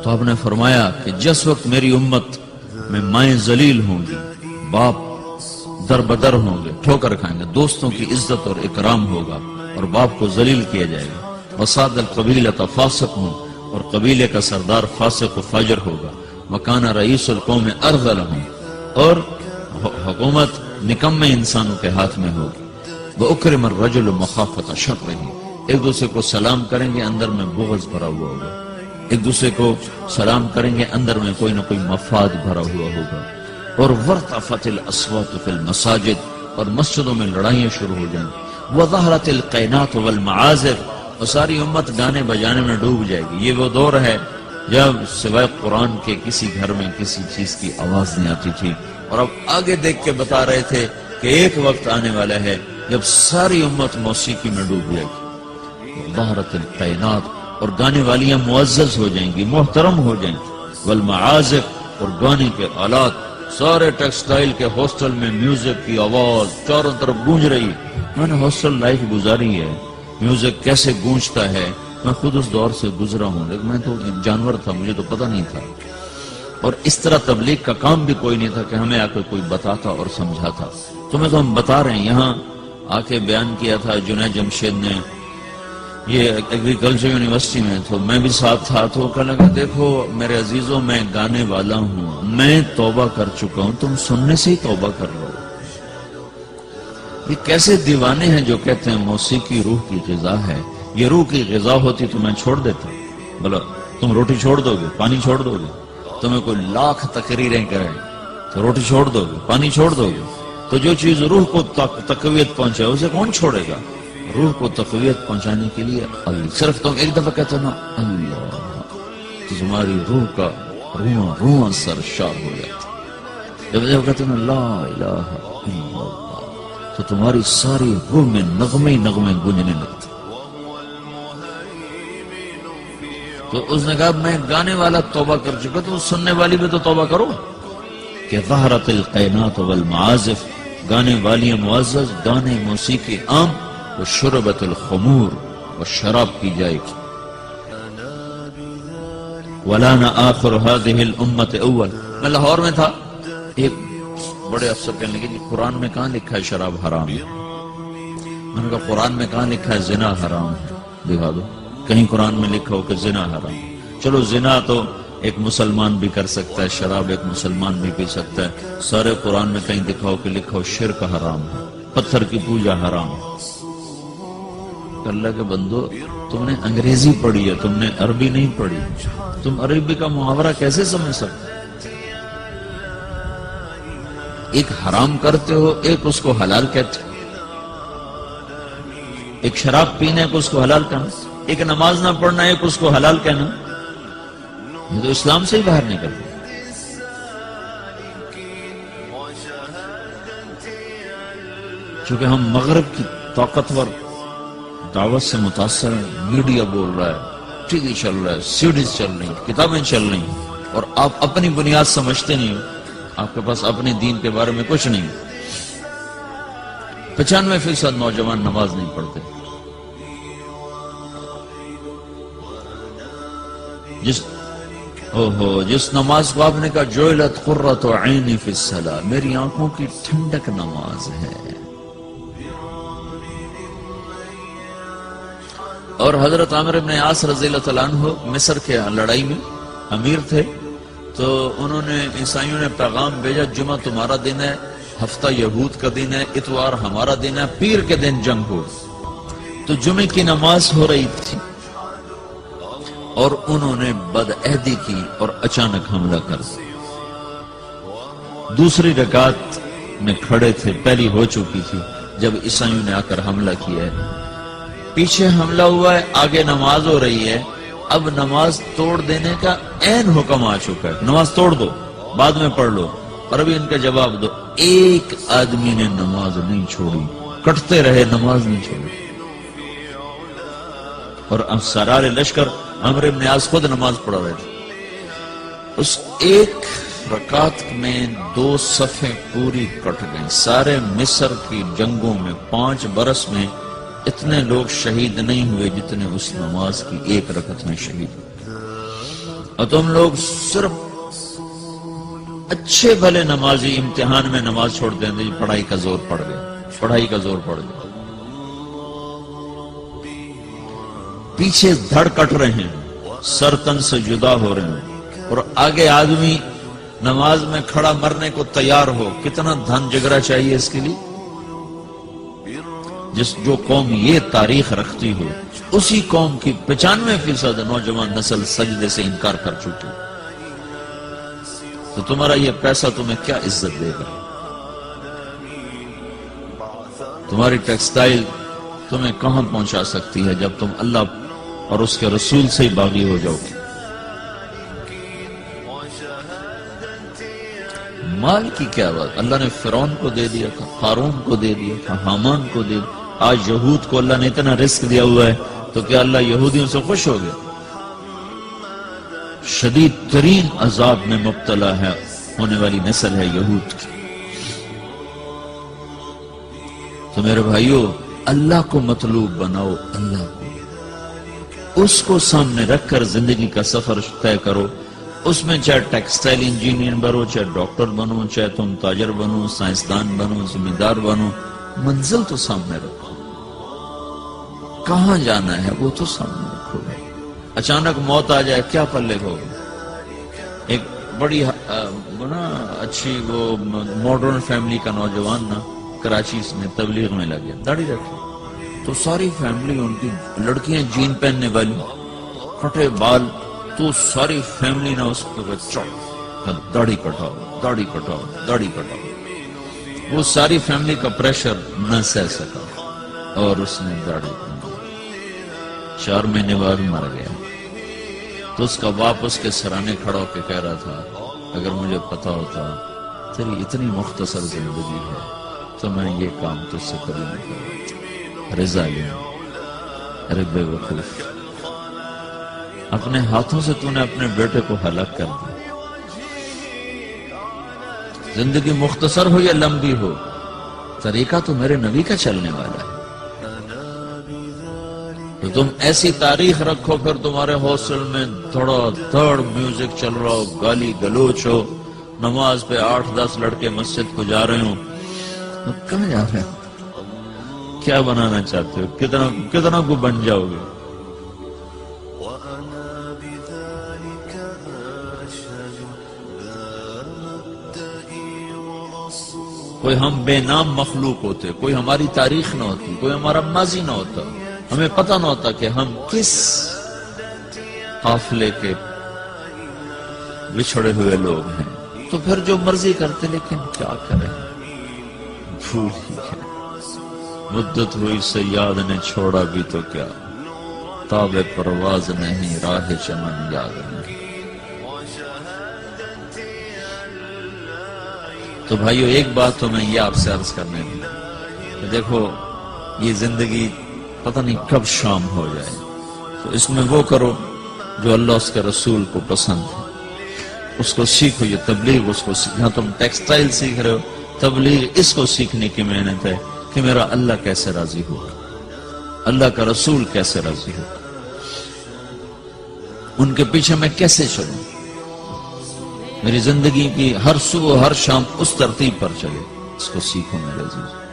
تو آپ نے فرمایا کہ جس وقت میری امت میں مائیں ذلیل ہوں گی، باپ در بدر ہوں گے، ٹھوکر کھائیں گے، دوستوں کی عزت اور اکرام ہوگا اور باپ کو ذلیل کیا جائے گا، وساد القبیلۃ فاسق ہوں اور قبیلے کا سردار فاسق و فاجر ہوگا، وکان رئیس القوم ارذلہم اور حکومت نکمے انسانوں کے ہاتھ میں ہوگی، وَأُكْرِمَ الرَّجُلُ مَخَافَةَ شَرِّهِ ایک دوسرے کو سلام کریں گے اندر میں بغض بھرا ہوا ہوگا، ایک دوسرے کو سلام کریں گے اندر میں کوئی نہ کوئی مفاد بھرا ہوا ہوگا، اور وَارْتَفَتِ الْأَصْوَاتُ فِي الْمَسَاجِدِ اور مسجدوں میں لڑائیاں شروع ہو جائیں گی، وَظَهَرَتِ الْقَيْنَاتُ وَالْمَعَازِفُ اور ساری امت گانے بجانے میں ڈوب جائے گی۔ یہ وہ دور ہے جب سوائے قرآن کے کسی گھر میں کسی چیز کی آواز نہیں آتی تھی، اور اب آگے دیکھ کے بتا رہے تھے کہ ایک وقت آنے والا ہے جب ساری امت موسیقی میں ڈوب جائے گی، ظہرت القینات اور گانے والیاں معزز ہو جائیں گی، محترم ہو جائیں گی، والمعازف اور گانے کے آلات، سارے ٹیکسٹائل کے ہاسٹل میں میوزک کی آواز چاروں طرف گونج رہی۔ میں نے ہاسٹل لائف گزاری ہے، میوزک کیسے گونجتا ہے میں خود اس دور سے گزرا ہوں، لیکن میں تو جانور تھا، مجھے تو پتہ نہیں تھا، اور اس طرح تبلیغ کا کام بھی کوئی نہیں تھا کہ ہمیں آ کے کوئی بتاتا اور سمجھاتا۔ تمہیں تو ہم بتا رہے ہیں، یہاں آ کے بیان کیا تھا جنید جمشید نے، یہ ایگریکلچر یونیورسٹی میں، تو میں بھی ساتھ تھا، تو کہنے لگا دیکھو میرے عزیزوں میں گانے والا ہوں، میں توبہ کر چکا ہوں، تم سننے سے ہی توبہ کر رہے ہو۔ یہ کیسے دیوانے ہیں جو کہتے ہیں موسیقی روح کی غذا ہے، یہ روح کی غذا ہوتی تو میں چھوڑ دیتا، بولا تم روٹی چھوڑ دو گے، پانی چھوڑ دو گے، تمہیں کوئی لاکھ تقریریں کریں تو روٹی چھوڑ دو گے، پانی چھوڑ دو گے، تو جو چیز روح کو تقویت پہنچے اسے کون چھوڑے گا؟ روح کو تقویت پہنچانے کے لیے اللہ، صرف تم ایک دفعہ کہتے نا اللہ تو تمہاری روح کا روح روح سرشار ہو جاتا، جب کہتے نا لا الہ الا اللہ تو تمہاری ساری روح میں نغمے نغمے گونجنے لگتے۔ تو اس نے کہا میں گانے والا توبہ کر چکا، تو سننے والی بھی تو توبہ کرو کہ ظہرت القینات والمعازف گانے والیاں معزز، گانے موسیقی عام، وشربت الخمور اور شراب پی جائے گی۔ وَلَانَ آخر هَذِهِ الْأُمَّةِ اول میں لاہور میں تھا، ایک بڑے افسر کہنے لگے جی قرآن میں کہاں لکھا ہے شراب حرام ہے؟ میں نے کہا قرآن میں کہاں لکھا ہے زنا حرام ہے؟ دکھا دو کہیں قرآن میں لکھا ہو کہ زنا حرام۔ چلو زنا تو ایک مسلمان بھی کر سکتا ہے، شراب ایک مسلمان بھی پی سکتا ہے، سارے قرآن میں کہیں دکھاؤ کہ لکھا ہو شرک حرام ہے، پتھر کی پوجا حرام ہے۔ اللہ کے بندو تم نے انگریزی پڑھی ہے، تم نے عربی نہیں پڑھی، تم عربی کا محاورہ کیسے سمجھ سکتے؟ ایک حرام کرتے ہو، ایک اس کو حلال کہتے ہو، ایک شراب پینے کو اس کو حلال کہنا، ایک نماز نہ پڑھنا ایک اس کو حلال کہنا، یہ تو اسلام سے ہی باہر نکل گیا۔ چونکہ ہم مغرب کی طاقتور دعوت سے متاثر ہیں، میڈیا بول رہا ہے، ٹی وی چل رہا ہے، سیڈیز چل رہی ہیں، کتابیں چل رہی ہیں، اور آپ اپنی بنیاد سمجھتے نہیں ہو، آپ کے پاس اپنے دین کے بارے میں کچھ نہیں۔ 95% نوجوان نماز نہیں پڑھتے، جس نماز کو آپ نے کہا جعلت قرۃ عینی فی الصلاۃ، میری آنکھوں کی ٹھنڈک نماز ہے۔ اور حضرت عامر بن عاص رضی اللہ تعالیٰ عنہ مصر کے لڑائی میں امیر تھے، تو انہوں نے عیسائیوں نے پیغام بھیجا جمعہ تمہارا دن ہے، ہفتہ یہود کا دن ہے، اتوار ہمارا دن ہے، پیر کے دن جنگ ہو۔ تو جمعے کی نماز ہو رہی تھی اور انہوں نے بدعہدی کی اور اچانک حملہ کر دیا۔ دوسری رکعت میں کھڑے تھے، پہلی ہو چکی تھی جب عیسائیوں نے آ کر حملہ کیا ہے، پیچھے حملہ ہوا ہے، آگے نماز ہو رہی ہے، اب نماز توڑ دینے کا عین حکم آ چکا ہے، نماز توڑ دو بعد میں پڑھ لو، اور ابھی ان کا جواب دو۔ ایک آدمی نے نماز نہیں چھوڑی، کٹتے رہے، نماز نہیں چھوڑی، اور اب سرار لشکر عمرو بن عاص خود نماز پڑھا رہے تھے۔ اس ایک رکعت میں 2 صفیں پوری کٹ گئیں۔ سارے مصر کی جنگوں میں 5 برس میں اتنے لوگ شہید نہیں ہوئے جتنے اس نماز کی ایک رکعت میں شہید ہوئے۔ اور تم لوگ صرف اچھے بھلے نمازی امتحان میں نماز چھوڑ دیں گے، پڑھائی کا زور پڑ گیا، پڑھائی کا زور پڑ گیا، پیچھے دھڑ کٹ رہے ہیں، سر تن سے جدا ہو رہے ہیں، اور آگے آدمی نماز میں کھڑا مرنے کو تیار ہو، کتنا دھن جگرا چاہیے اس کے لیے؟ جو قوم یہ تاریخ رکھتی ہو، اسی قوم کی 95% نوجوان نسل سجدے سے انکار کر چکی، تو تمہارا یہ پیسہ تمہیں کیا عزت دے گا؟ تمہاری ٹیکسٹائل تمہیں کہاں پہنچا سکتی ہے جب تم اللہ اور اس کے رسول سے ہی باغی ہو جاؤ گے؟ مال کی کیا بات؟ اللہ نے فرعون کو دے دیا تھا، قارون کو دے دیا تھا، حامان کو دے دیا، آج یہود کو اللہ نے اتنا رزق دیا ہوا ہے، تو کیا اللہ یہودیوں سے خوش ہو گیا؟ شدید ترین عذاب میں مبتلا ہے ہونے والی نسل ہے یہود کی۔ تو میرے بھائیو، اللہ کو مطلوب بناؤ، اللہ کو، اس کو سامنے رکھ کر زندگی کا سفر طے کرو۔ اس میں چاہے ٹیکسٹائل انجینئر بنو، چاہے ڈاکٹر بنو، چاہے تم تاجر بنو، سائنسدان بنو، ذمہ دار بنو، منزل تو سامنے رکھو، کہاں جانا ہے وہ تو سامنے رکھو۔ اچانک موت آ جائے کیا پلے ہو؟ ایک بڑی اچھی وہ ماڈرن فیملی کا نوجوان نا کراچی میں تبلیغ میں لگ گیا، داڑھی رکھی، تو ساری فیملی ان کی لڑکیاں جین پہننے والی، کٹے بال، تو ساری فیملی نے اس کو داڑھی کٹاؤ، داڑھی کٹاؤ، داڑھی کٹاؤ۔ وہ ساری فیملی کا پریشر نہ سہ سکا اور اس نے داڑھی کٹائی، 4 مہینے بعد مر گیا۔ تو اس کا باپ اس کے سرانے کھڑا ہو کے کہہ رہا تھا، اگر مجھے پتا ہوتا تیری اتنی مختصر زندگی ہے تو میں یہ کام تجھ سے کبھی نہیں کرتا۔ رضا لیا، ارے بے وقوف، اپنے ہاتھوں سے تو نے اپنے بیٹے کو ہلاک کر دیا۔ زندگی مختصر ہو یا لمبی ہو، طریقہ تو میرے نبی کا چلنے والا ہے۔ تو تم ایسی تاریخ رکھو، پھر تمہارے ہاسٹل میں دھڑا دھڑ میوزک چل رہا ہو، گالی گلوچ ہو، نماز پہ 8-10 لڑکے مسجد کو جا رہے ہوں، کہاں جا رہے ہو؟ کیا بنانا چاہتے ہو؟ کتنا کو بن جاؤ گے؟ کوئی ہم بے نام مخلوق ہوتے، کوئی ہماری تاریخ نہ ہوتی، کوئی ہمارا ماضی نہ ہوتا، ہمیں پتہ نہ ہوتا کہ ہم کس قافلے کے بچھڑے ہوئے لوگ ہیں، تو پھر جو مرضی کرتے، لیکن کیا کریں، بھول ہی ہے۔ مدت ہوئی سیاد نے چھوڑا بھی تو کیا، تاب پرواز نہیں راہ چمن یاد نہیں۔ تو بھائیو، ایک بات تو میں یہ آپ سے عرض کرنے دوں کہ دیکھو، یہ زندگی پتہ نہیں کب شام ہو جائے، تو اس میں وہ کرو جو اللہ اس کے رسول کو پسند ہے، اس کو سیکھو۔ یہ تبلیغ اس کو سیکھنا، تم ٹیکسٹائل سیکھ رہے ہو، تبلیغ اس کو سیکھنے کی محنت ہے کہ میرا اللہ کیسے راضی ہوگا، اللہ کا رسول کیسے راضی ہوگا، ان کے پیچھے میں کیسے چلوں، میری زندگی کی ہر صبح ہر شام اس ترتیب پر چلے، اس کو سیکھو میرے عزیز۔